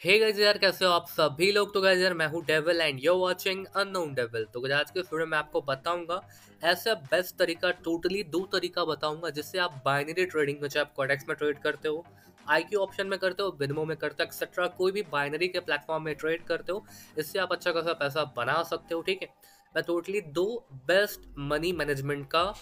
Hey guys यार, कैसे हो आप सभी लोग। तो गाइस यार, मैं हूँ devil and you watching unknown devil. तो गाइस आज के वीडियो में आपको बताऊंगा ऐसा बेस्ट तरीका, टोटली दो तरीका बताऊंगा जिससे आप बाइनरी ट्रेडिंग में, चाहे आप कॉडेक्स में ट्रेड करते हो, आईक्यू ऑप्शन में करते हो, बिनमो में करते हो, एक्सेट्रा कोई भी बाइनरी के प्लेटफॉर्म में ट्रेड करते हो, इससे आप अच्छा खासा पैसा बना सकते हो। ठीक है, मैं टोटली दो बेस्ट मनी मैनेजमेंट का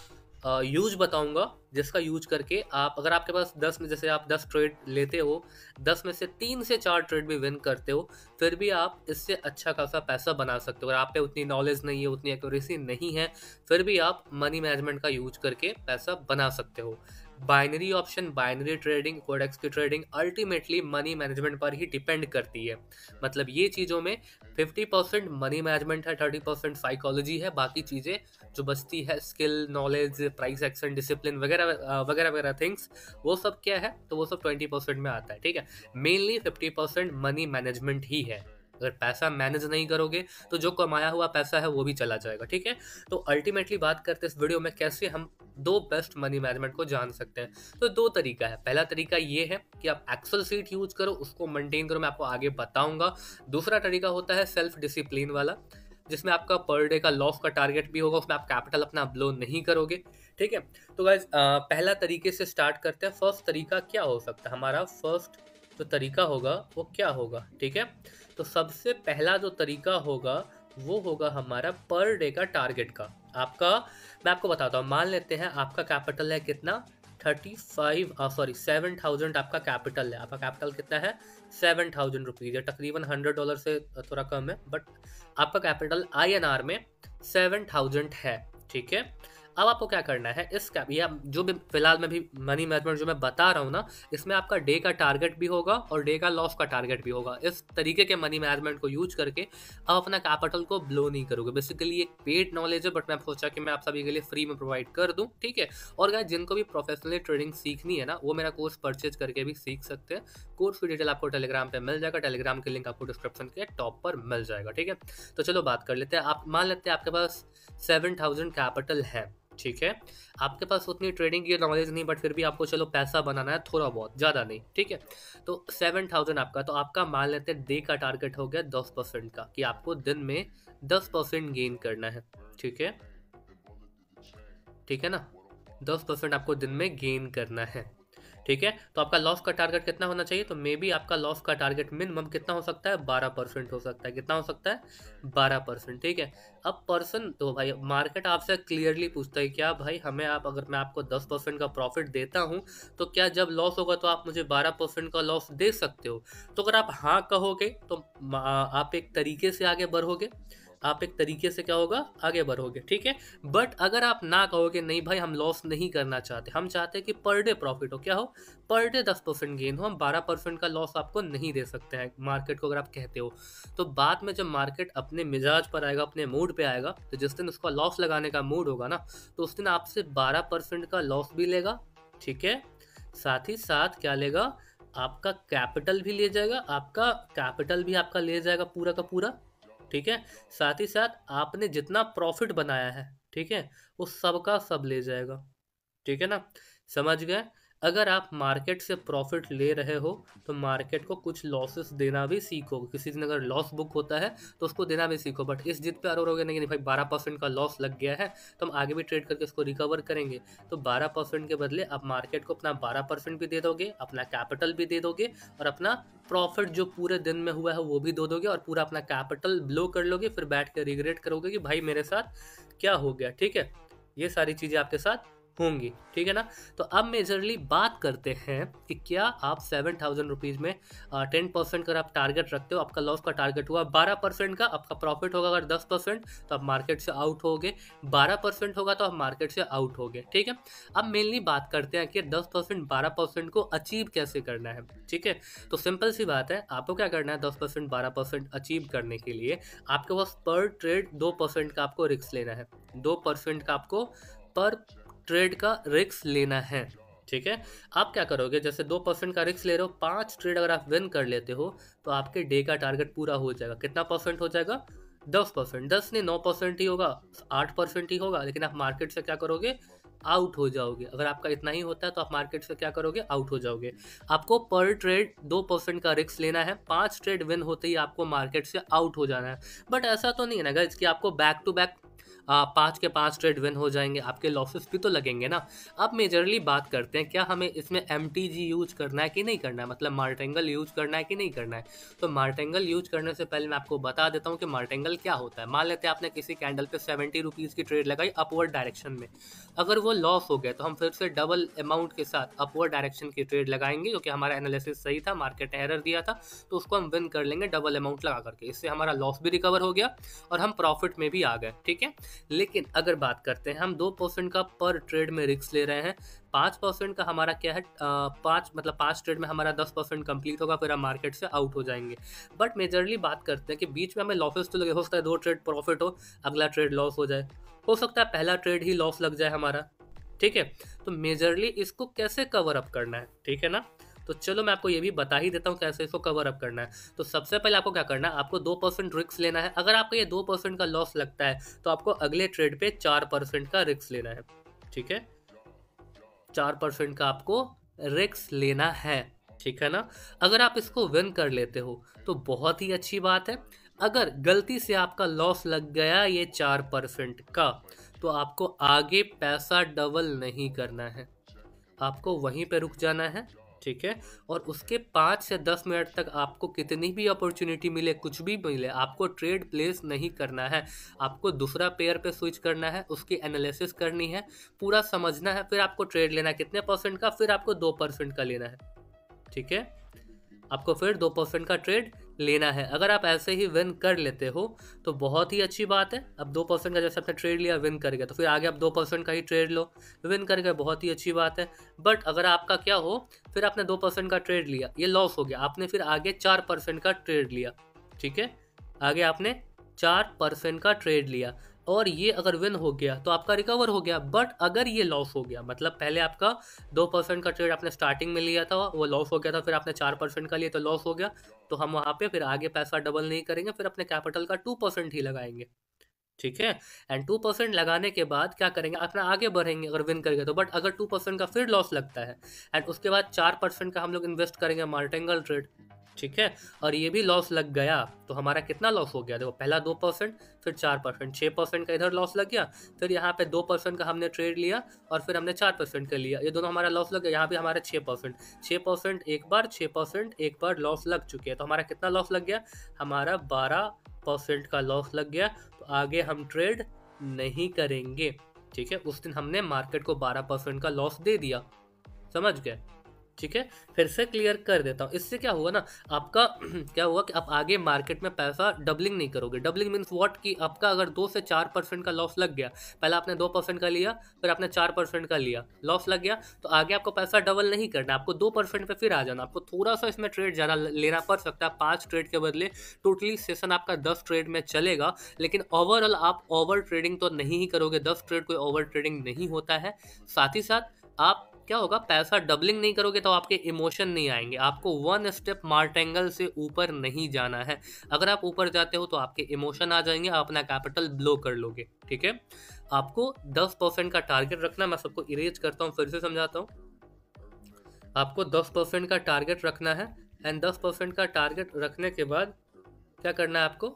यूज बताऊंगा, जिसका यूज करके आप, अगर आपके पास 10 में, जैसे आप 10 ट्रेड लेते हो, 10 में से 3 से 4 ट्रेड भी विन करते हो, फिर भी आप इससे अच्छा खासा पैसा बना सकते हो। अगर आप पे उतनी नॉलेज नहीं है, उतनी एक्यूरेसी नहीं है, फिर भी आप मनी मैनेजमेंट का यूज करके पैसा बना सकते हो। Binary option, binary trading, Quotex की ट्रेडिंग अल्टीमेटली मनी मैनेजमेंट पर ही डिपेंड करती है। मतलब ये चीज़ों में 50% मनी मैनेजमेंट है, 30% साइकोलॉजी है, बाकी चीज़ें जो बचती है skill, knowledge, price action, discipline वगैरह वगैरह वगैरह थिंग्स, वो सब क्या है, तो वो सब 20% में आता है। ठीक है, मेनली 50% मनी मैनेजमेंट ही है। अगर पैसा मैनेज नहीं करोगे तो जो कमाया हुआ पैसा है वो भी चला जाएगा। ठीक है, तो अल्टीमेटली बात करते हैं इस वीडियो में कैसे हम दो बेस्ट मनी मैनेजमेंट को जान सकते हैं। तो दो तरीका है। पहला तरीका ये है कि आप एक्सेल सीट यूज करो, उसको मेंटेन करो, मैं आपको आगे बताऊंगा। दूसरा तरीका होता है सेल्फ डिसिप्लिन वाला, जिसमें आपका पर डे का लॉस का टारगेट भी होगा, उसमें आप कैपिटल अपना ब्लो नहीं करोगे। ठीक है, तो गाइस पहला तरीके से स्टार्ट करते हैं। फर्स्ट तरीका क्या हो सकता है हमारा? फर्स्ट जो तरीका होगा वो क्या होगा? ठीक है, तो सबसे पहला जो तरीका होगा वो होगा हमारा पर डे का टारगेट का। आपका, मैं आपको बताता हूँ, मान लेते हैं आपका कैपिटल है कितना, 7,000 आपका कैपिटल है। आपका कैपिटल कितना है? 7,000 रुपीज़ है, तकरीबन $100 से थोड़ा कम है, बट आपका कैपिटल INR में 7,000 है। ठीक है, अब आपको क्या करना है, इस कैप या जो भी फिलहाल मैं भी मनी मैनेजमेंट जो मैं बता रहा हूँ ना, इसमें आपका डे का टारगेट भी होगा और डे का लॉस का टारगेट भी होगा। इस तरीके के मनी मैनेजमेंट को यूज करके आप अपना कैपिटल को ब्लो नहीं करोगे। बेसिकली एक पेड नॉलेज है, बट मैं सोचा कि मैं आप सभी के लिए फ्री में प्रोवाइड कर दूं। ठीक है, और गाइस जिनको भी प्रोफेशनली ट्रेडिंग सीखनी है ना, वो मेरा कोर्स परचेज करके भी सीख सकते हैं। कोर्स की डिटेल आपको टेलीग्राम पे मिल जाएगा, टेलीग्राम के लिंक आपको डिस्क्रिप्शन के टॉप पर मिल जाएगा। ठीक है, तो चलो बात कर लेते हैं। आप मान लेते हैं आपके पास 7,000 कैपिटल है। ठीक है, आपके पास उतनी ट्रेडिंग की नॉलेज नहीं, बट फिर भी आपको चलो पैसा बनाना है थोड़ा बहुत, ज़्यादा नहीं। ठीक है, तो 7,000 आपका, तो आपका मान लेते हैं डे का टारगेट हो गया 10% का, कि आपको दिन में 10% गेन करना है। ठीक है, ठीक है ना, 10% आपको दिन में गेन करना है। ठीक है, तो आपका लॉस का टारगेट कितना होना चाहिए? तो मे बी आपका लॉस का टारगेट मिनिमम कितना हो सकता है? 12% हो सकता है। कितना हो सकता है? 12%। ठीक है, अब पर्सन, तो भाई मार्केट आपसे क्लियरली पूछता है क्या भाई हमें, आप, अगर मैं आपको 10% का प्रॉफिट देता हूं, तो क्या जब लॉस होगा तो आप मुझे 12% का लॉस दे सकते हो? तो अगर आप हाँ कहोगे तो आप एक तरीके से आगे बढ़ोगे, आप एक तरीके से क्या होगा, आगे बढ़ोगे। ठीक है, बट अगर आप ना कहोगे नहीं भाई हम लॉस नहीं करना चाहते, हम चाहते हैं कि पर डे प्रॉफिट हो, क्या हो, पर डे 10% गेन हो, हम 12% का लॉस आपको नहीं दे सकते हैं मार्केट को, अगर आप कहते हो, तो बाद में जब मार्केट अपने मिजाज पर आएगा, अपने मूड पे आएगा, तो जिस दिन उसका लॉस लगाने का मूड होगा ना, तो उस दिन आपसे 12% का लॉस भी लेगा। ठीक है, साथ ही साथ क्या लेगा, आपका कैपिटल भी ले जाएगा, आपका कैपिटल भी आपका ले जाएगा पूरा का पूरा। ठीक है, साथ ही साथ आपने जितना प्रॉफिट बनाया है, ठीक है, वो सबका सब ले जाएगा। ठीक है ना, समझ गए? अगर आप मार्केट से प्रॉफिट ले रहे हो तो मार्केट को कुछ लॉसेस देना भी सीखो। किसी दिन अगर लॉस बुक होता है तो उसको देना भी सीखो, बट इस जिद पे अड़ोगे नहीं, नहीं भाई 12% का लॉस लग गया है तो हम आगे भी ट्रेड करके उसको रिकवर करेंगे। तो 12% के बदले आप मार्केट को अपना 12% भी दे दोगे, अपना कैपिटल भी दे दोगे, और अपना प्रॉफिट जो पूरे दिन में हुआ है वो भी दे दोगे, और पूरा अपना कैपिटल ब्लो कर लोगे, फिर बैठ के रिग्रेट करोगे कि भाई मेरे साथ क्या हो गया। ठीक है, ये सारी चीज़ें आपके साथ होंगी। ठीक है ना, तो अब मेजरली बात करते हैं कि क्या आप 7,000 रुपीज़ में 10% अगर आप टारगेट रखते हो, आपका लॉस का टारगेट हुआ 12% का, आपका प्रॉफिट होगा अगर 10%, तो आप मार्केट से आउट होगे, 12% होगा तो आप मार्केट से आउट होगे। ठीक है, अब मेनली बात करते हैं कि 10% 12% को अचीव कैसे करना है। ठीक है, तो सिंपल सी बात है, आपको क्या करना है, 10% 12% अचीव करने के लिए आपके पास पर ट्रेड 2% का आपको रिस्क लेना है। 2% का आपको पर ट्रेड का रिस्क लेना है। ठीक है, आप क्या करोगे, जैसे 2% का रिस्क ले रहे हो, 5 ट्रेड अगर आप विन कर लेते हो तो आपके डे का टारगेट पूरा हो जाएगा। कितना परसेंट हो जाएगा? 10%। 10 नहीं, 9% ही होगा, 8% ही होगा, लेकिन आप मार्केट से क्या करोगे, आउट हो जाओगे। अगर आपका इतना ही होता है तो आप मार्केट से क्या करोगे, आउट हो जाओगे। आपको पर ट्रेड 2% का रिस्क लेना है, 5 ट्रेड विन होते ही आपको मार्केट से आउट हो जाना है। बट ऐसा तो नहीं है ना गाइस कि आपको बैक टू बैक 5 के 5 ट्रेड विन हो जाएंगे, आपके लॉसेस भी तो लगेंगे ना। अब मेजरली बात करते हैं क्या हमें इसमें MTG यूज करना है कि नहीं करना है, मतलब मार्टेंगल यूज करना है कि नहीं करना है। तो मार्टेंगल यूज करने से पहले मैं आपको बता देता हूँ कि मार्टेंगल क्या होता है। मान लेते हैं आपने किसी कैंडल पे 70 रुपीज़ की ट्रेड लगाई अपवर्ड डायरेक्शन में, अगर वो लॉस हो गया तो हम फिर से डबल अमाउंट के साथ अपवर्ड डायरेक्शन की ट्रेड लगाएंगे, क्योंकि हमारा एनालिसिस सही था, मार्केट ने एरर दिया था, तो उसको हम विन कर लेंगे डबल अमाउंट लगा करके। इससे हमारा लॉस भी रिकवर हो गया और हम प्रॉफिट में भी आ गए, ठीक है। लेकिन अगर बात करते हैं हम 2% का पर ट्रेड में रिस्क ले रहे हैं, 5% का हमारा क्या है, 5 ट्रेड में हमारा 10% कंप्लीट होगा, फिर हम मार्केट से आउट हो जाएंगे। बट मेजरली बात करते हैं कि बीच में हमें लॉसेस तो लगे, हो सकता है 2 ट्रेड प्रॉफिट हो, अगला ट्रेड लॉस हो जाए, हो सकता है पहला ट्रेड ही लॉस लग जाए हमारा, ठीक है। तो मेजरली इसको कैसे कवर अप करना है, ठीक है ना। तो चलो मैं आपको ये भी बता ही देता हूँ कैसे इसको कवर अप करना है। तो सबसे पहले आपको क्या करना है, आपको 2% रिस्क लेना है। अगर आपका ये 2% का लॉस लगता है तो आपको अगले ट्रेड पे 4% का रिस्क लेना है, ठीक है। 4% का आपको रिस्क लेना है, ठीक है ना। अगर आप इसको विन कर लेते हो तो बहुत ही अच्छी बात है। अगर गलती से आपका लॉस लग गया ये 4% का, तो आपको आगे पैसा डबल नहीं करना है, आपको वहीं पे रुक जाना है, ठीक है। और उसके 5 से 10 मिनट तक आपको कितनी भी अपॉर्चुनिटी मिले, कुछ भी मिले, आपको ट्रेड प्लेस नहीं करना है। आपको दूसरा पेयर पे स्विच करना है, उसकी एनालिसिस करनी है, पूरा समझना है, फिर आपको ट्रेड लेना है कितने परसेंट का, फिर आपको 2% का लेना है, ठीक है। आपको फिर 2% का ट्रेड लेना है। अगर आप ऐसे ही विन कर लेते हो तो बहुत ही अच्छी बात है। अब 2% का जैसे आपने ट्रेड लिया, विन कर गया, तो फिर आगे आप 2% का ही ट्रेड लो, विन कर गए, बहुत ही अच्छी बात है। बट अगर आपका क्या हो, फिर आपने 2% का ट्रेड लिया, ये लॉस हो गया, आपने फिर आगे 4% का ट्रेड लिया, ठीक है। आगे आपने 4% का ट्रेड लिया और ये अगर विन हो गया तो आपका रिकवर हो गया। बट अगर ये लॉस हो गया, मतलब पहले आपका 2% का ट्रेड आपने स्टार्टिंग में लिया था, वो लॉस हो गया था, फिर आपने 4% का लिया तो लॉस हो गया, तो हम वहाँ पे फिर आगे पैसा डबल नहीं करेंगे, फिर अपने कैपिटल का 2% ही लगाएंगे, ठीक है। एंड 2% लगाने के बाद क्या करेंगे, अपना आगे बढ़ेंगे अगर विन करेंगे तो। बट अगर 2% का फिर लॉस लगता है एंड उसके बाद 4% का हम लोग इन्वेस्ट करेंगे मार्टेंगल ट्रेड, ठीक है, और ये भी लॉस लग गया, तो हमारा कितना लॉस हो गया, देखो पहला 2%, फिर 4%, 6% का इधर लॉस लग गया, फिर यहाँ पे 2% का हमने ट्रेड लिया और फिर हमने 4% का लिया, ये दोनों हमारा लॉस लग गया। यहाँ पे हमारा 6% एक बार, 6% एक बार लॉस लग चुके हैं, तो हमारा कितना लॉस लग गया, हमारा 12% का लॉस लग गया। तो आगे हम ट्रेड नहीं करेंगे, ठीक है। उस दिन हमने मार्केट को 12% का लॉस दे दिया, समझ गए, ठीक है। फिर से क्लियर कर देता हूँ, इससे क्या हुआ ना, आपका क्या हुआ कि आप आगे मार्केट में पैसा डबलिंग नहीं करोगे। डबलिंग मीन्स व्हाट, कि आपका अगर 2 से 4% का लॉस लग गया, पहले आपने 2% का लिया, फिर आपने 4% का लिया, लॉस लग गया, तो आगे आपको पैसा डबल नहीं करना, आपको 2% पे फिर आ जाना। आपको थोड़ा सा इसमें ट्रेड ज़्यादा लेना पड़ सकता है, 5 ट्रेड के बदले टोटली सेशन आपका 10 ट्रेड में चलेगा, लेकिन ओवरऑल आप ओवर ट्रेडिंग तो नहीं ही करोगे। 10 ट्रेड कोई ओवर ट्रेडिंग नहीं होता है। साथ ही साथ आप क्या होगा, पैसा डबलिंग नहीं करोगे तो आपके इमोशन नहीं आएंगे। आपको 1 स्टेप मार्टेंगल से ऊपर नहीं जाना है। अगर आप ऊपर जाते हो तो आपके इमोशन आ जाएंगे, आप अपना कैपिटल ब्लो कर लोगे, ठीक है। आपको 10% का टारगेट रखना, मैं सबको इरेज करता हूँ, फिर से समझाता हूँ। आपको 10% का टारगेट रखना है एंड 10% का टारगेट रखने के बाद क्या करना है आपको,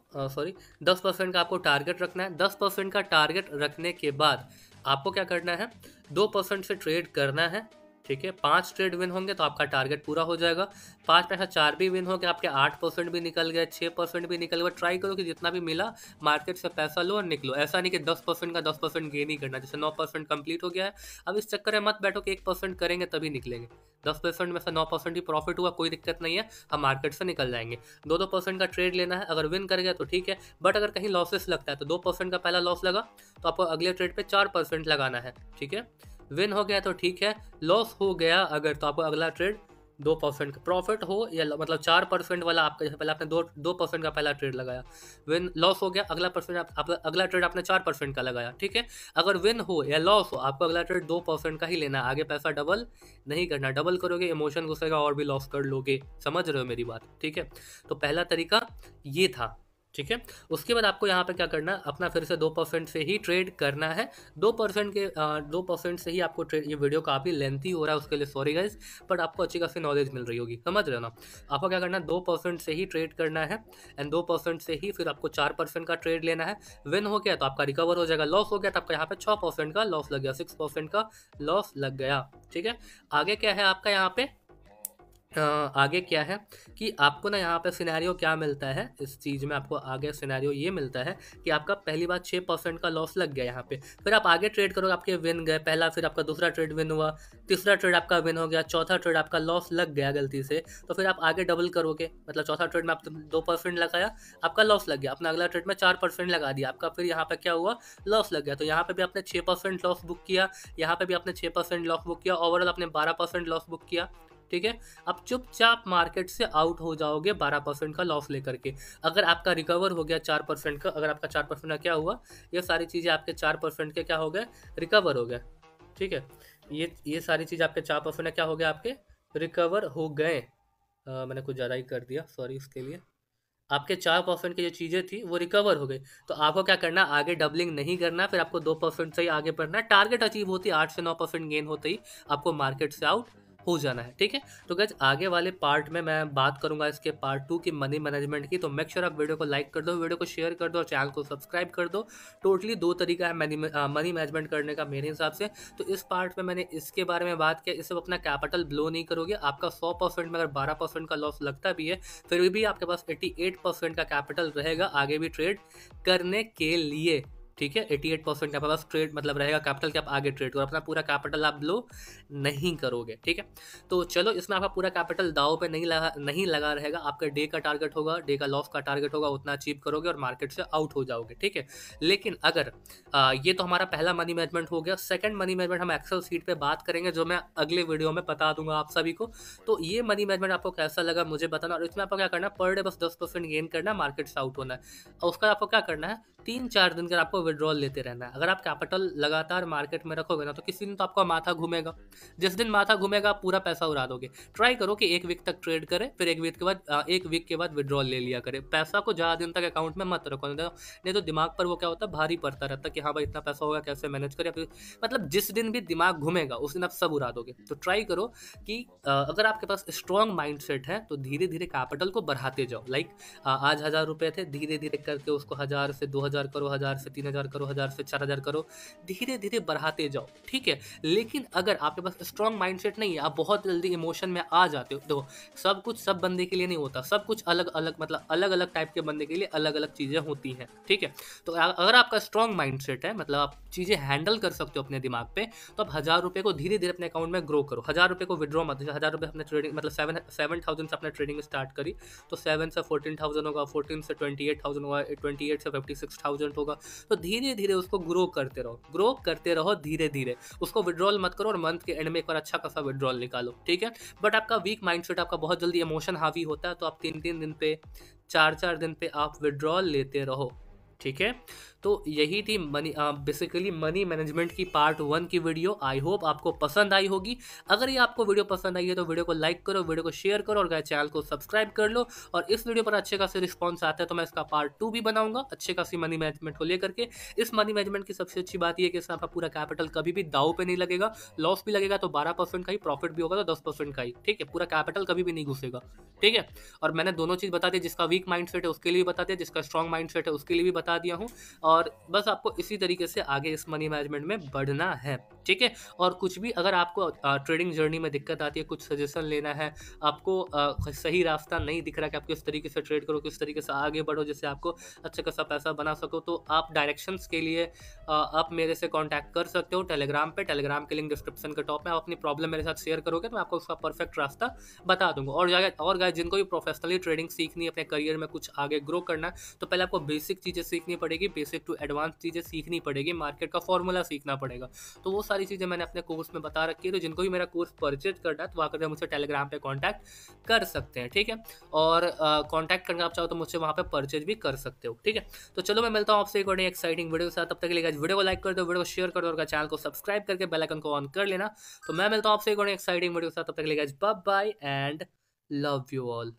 10% का आपको टारगेट रखना है। 10% का टारगेट रखने के बाद आपको क्या करना है, 2% से ट्रेड करना है, ठीक है। 5 ट्रेड विन होंगे तो आपका टारगेट पूरा हो जाएगा। 5 में से 4 भी विन हो गए, आपके 8% भी निकल गए, 6% भी निकल गए। ट्राई करो कि जितना भी मिला मार्केट से पैसा लो और निकलो। ऐसा नहीं कि 10% का 10% गेन ही करना, जैसे 9% कंप्लीट हो गया है। अब इस चक्कर में मत बैठो कि 1% करेंगे तभी निकलेंगे। 10% में से 9% ही प्रॉफिट हुआ, कोई दिक्कत नहीं है, हम मार्केट से निकल जाएंगे। 2% का ट्रेड लेना है, अगर विन कर गया तो ठीक है, बट अगर कहीं लॉसेस लगता है तो 2% का पहला लॉस लगा तो आपको अगले ट्रेड पे 4% लगाना है, ठीक है। विन हो गया तो ठीक है, लॉस हो गया अगर तो आपको अगला ट्रेड 2% का प्रॉफिट हो या मतलब 4% वाला आपका, जैसे पहले आपने 2% का पहला ट्रेड लगाया, विन लॉस हो गया, अगला अगला ट्रेड आपने 4% का लगाया, ठीक है। अगर विन हो या लॉस हो, आपको अगला ट्रेड 2% का ही लेना है, आगे पैसा डबल नहीं करना। डबल करोगे इमोशन घुसेगा और भी लॉस कर लोगे, समझ रहे हो मेरी बात, ठीक है। तो पहला तरीका ये था, ठीक है। उसके बाद आपको यहाँ पे क्या करना है, अपना फिर से 2% से ही ट्रेड करना है। 2% से ही आपको ट्रेड, ये वीडियो काफ़ी लेंथी हो रहा है उसके लिए सॉरी गाइज, बट आपको अच्छी खासी नॉलेज मिल रही होगी, समझ रहे हो ना। आपको क्या करना है, 2% से ही ट्रेड करना है एंड 2% से ही फिर आपको 4% का ट्रेड लेना है। विन हो गया तो आपका रिकवर हो जाएगा, लॉस हो गया तो आपका यहाँ पे 6% का लॉस लग गया, 6% का लॉस लग गया। ठीक है। आगे क्या है आपका यहाँ पे, आगे क्या है कि आपको ना यहाँ पे सिनेरियो क्या मिलता है इस चीज़ में, आपको आगे सिनेरियो ये मिलता है कि आपका पहली बार 6% का लॉस लग गया यहाँ पे, फिर आप आगे ट्रेड करोगे, आपके विन गए पहला, फिर आपका दूसरा ट्रेड विन हुआ, तीसरा ट्रेड आपका विन हो गया, चौथा ट्रेड आपका लॉस लग गया गलती से, तो फिर आप आगे डबल करोगे, मतलब चौथा ट्रेड में आप 2% लगाया, आपका लॉस लग गया, अपना अगला ट्रेड में 4% लगा दिया, आपका फिर यहाँ पे क्या हुआ, लॉस लग गया। तो यहाँ पे भी आपने 6% लॉस बुक किया, यहाँ पे भी आपने 6% लॉस बुक किया, ओवरऑल आपने 12% लॉस बुक किया। ठीक है। अब चुपचाप मार्केट से आउट हो जाओगे 12% का लॉस लेकर के। अगर आपका रिकवर हो गया 4% का, अगर आपका 4% का क्या हुआ, ये सारी चीज़ें आपके 4% के क्या हो गए, रिकवर हो गए। ठीक है। ये सारी चीज़ आपके 4% का क्या हो गया, आपके रिकवर हो गए। मैंने कुछ ज़्यादा ही कर दिया, सॉरी उसके लिए। आपके 4% की जो चीज़ें थी वो रिकवर हो गई। तो आपको क्या करना, आगे डबलिंग नहीं करना, फिर आपको 2% से ही आगे बढ़ना। टारगेट अचीव होती है 8 से 9% गेन होते ही आपको मार्केट से आउट हो जाना है। ठीक है। तो गाइस आगे वाले पार्ट में मैं बात करूंगा इसके पार्ट 2 की मनी मैनेजमेंट की। तो मेक श्योर आप वीडियो को लाइक कर दो, वीडियो को शेयर कर दो और चैनल को सब्सक्राइब कर दो। टोटली 2 तरीका है मनी मैनेजमेंट करने का मेरे हिसाब से। तो इस पार्ट में मैंने इसके बारे में बात किया, इससे अपना कैपिटल ब्लो नहीं करोगे। आपका 100% में अगर 12% का लॉस लगता भी है, फिर भी आपके पास 88% का कैपिटल रहेगा आगे भी ट्रेड करने के लिए। ठीक है। 88% आपके पास ट्रेड मतलब रहेगा कैपिटल कि आप आगे ट्रेड करो, अपना पूरा कैपिटल आप लो नहीं करोगे। ठीक है। तो चलो, इसमें आपका पूरा कैपिटल दाव पे नहीं लगा रहेगा। आपका डे का टारगेट होगा, डे का लॉस का टारगेट होगा, उतना अचीव करोगे और मार्केट से आउट हो जाओगे। ठीक है। लेकिन अगर ये तो हमारा पहला मनी मैनेजमेंट हो गया। सेकंड मनी मैनेजमेंट हम एक्सेल शीट पे बात करेंगे, जो मैं अगले वीडियो में बता दूंगा आप सभी को। तो ये मनी मैनेजमेंट आपको कैसा लगा मुझे बताना, और इसमें आपको क्या करना है, पर डे बस 10% गेन करना है, मार्केट से आउट होना है। और उसका आपको क्या करना है, 3-4 दिन का आपको विड्रॉल लेते रहना है। अगर आप कैपिटल लगातार मार्केट में रखोगे ना, तो किसी दिन तो आपका माथा घूमेगा। जिस दिन माथा घूमेगा आप पूरा पैसा उड़ा दोगे। ट्राई करो कि 1 वीक तक ट्रेड करें, फिर 1 वीक के बाद विड्रॉल ले लिया करें। पैसा को ज़्यादा दिन तक अकाउंट में मत रखो, नहीं तो दिमाग पर वो क्या होता है, भारी पड़ता रहता है कि हाँ भाई इतना पैसा होगा, कैसे मैनेज करें। मतलब जिस दिन भी दिमाग घूमेगा उस दिन आप सब उड़ा दोगे। तो ट्राई करो कि अगर आपके पास स्ट्रॉन्ग माइंड सेट है तो धीरे धीरे कैपिटल को बढ़ाते जाओ। लाइक आज 1000 रुपये थे, धीरे धीरे करके उसको 1000 से 2000 करो, 1000 से 3000 करो, 1000 से 4000 करो, धीरे धीरे बढ़ाते जाओ। ठीक है। लेकिन अगर आपके पास स्ट्रॉन्ग माइंडसेट नहीं है, आप बहुत जल्दी इमोशन में आ जाते हो, देखो सब कुछ सब बंदे के लिए नहीं होता, सब कुछ अलग अलग मतलब अलग अलग टाइप के बंदे के लिए अलग अलग चीज़ें होती हैं। ठीक है। तो अगर आपका स्ट्रॉन्ग माइंडसेट है, मतलब आप चीज़ें हैंडल कर सकते हो अपने दिमाग पे, तो आप 1000 रुपये को धीरे धीरे अपने अकाउंट में ग्रो करो। 1000 रुपये को विड्रॉ मत, 1000 रुपये अपने ट्रेडिंग मतलब 7000 से अपने ट्रेडिंग स्टार्ट करी, तो 7 से 14000 होगा, 14 से 28000 होगा, 28 से 56000 होगा। तो धीरे धीरे उसको ग्रो करते रहो धीरे धीरे। उसको विड्रॉल मत करो और मंथ के एंड में एक बार अच्छा खासा विड्रॉल निकालो। ठीक है। बट आपका वीक माइंडसेट, आपका बहुत जल्दी इमोशन हावी होता है, तो आप 3-3 दिन पे, 4-4 दिन पे आप विड्रॉल लेते रहो। ठीक है। तो यही थी बेसिकली मनी मैनेजमेंट की पार्ट 1 की वीडियो। आई होप आपको पसंद आई होगी। अगर ये आपको वीडियो पसंद आई है तो वीडियो को लाइक करो, वीडियो को शेयर करो और गाइस चैनल को सब्सक्राइब कर लो। और इस वीडियो पर अच्छे खासे रिस्पॉन्स आता है तो मैं इसका पार्ट 2 भी बनाऊंगा अच्छे खासी मनी मैनेजमेंट को लेकर के। इस मनी मैनेजमेंट की सबसे अच्छी बात यह है कि इसमें आपका पूरा कैपिटल कभी भी दाव पे नहीं लगेगा। लॉस भी लगेगा तो 12% का ही, प्रॉफिट भी होगा तो 10% का ही। ठीक है। पूरा कैपिटल कभी भी नहीं घुसेगा। ठीक है। और मैंने दोनों चीज़ बता दी, जिसका वीक माइंडसेट है उसके लिए भी बता दिया, जिसका स्ट्रॉन्ग माइंडसेट है उसके लिए भी बता दिया हूँ। और बस आपको इसी तरीके से आगे इस मनी मैनेजमेंट में बढ़ना है। ठीक है। और कुछ भी अगर आपको ट्रेडिंग जर्नी में दिक्कत आती है, कुछ सजेशन लेना है, आपको सही रास्ता नहीं दिख रहा कि आप किस तरीके से ट्रेड करो, किस तरीके से आगे बढ़ो जिससे आपको अच्छा खासा पैसा बना सको, तो आप डायरेक्शंस के लिए आप मेरे से कांटेक्ट कर सकते हो टेलीग्राम पे। टेलीग्राम के लिंक डिस्क्रिप्शन के टॉप में। आप अपनी प्रॉब्लम मेरे साथ शेयर करोगे तो मैं आपको उसका परफेक्ट रास्ता बता दूंगा। और गाइस जिनको भी प्रोफेशनली ट्रेडिंग सीखनी है, अपने करियर में कुछ आगे ग्रो करना है, तो पहले आपको बेसिक चीज़ें सीखनी पड़ेगी, बेसिक टू एडवांस चीज़ें सीखनी पड़ेगी, मार्केट का फॉर्मूला सीखना पड़ेगा। तो वो सारी चीज़ें मैंने अपने कोर्स में बता रखी है। तो जिनको भी मेरा कोर्स परचेज करना है तो आकर मुझसे टेलीग्राम पे कांटेक्ट कर सकते हैं। ठीक है। और कांटेक्ट करना आप चाहो तो मुझसे वहाँ पे परचेज भी कर सकते हो। ठीक है। तो चलो मैं मिलता हूँ आपसे एक और एक्साइटिंग वीडियो के साथ। तब तक के लिए वीडियो को लाइक कर दो, वीडियो को शेयर कर दो और चैनल को सब्सक्राइब करके बेल आइकन को ऑन कर लेना। तो मैं मिलता हूँ आपसे एक और एक्साइटिंग वीडियो के साथ। तब तक के लिए bye bye and love you all.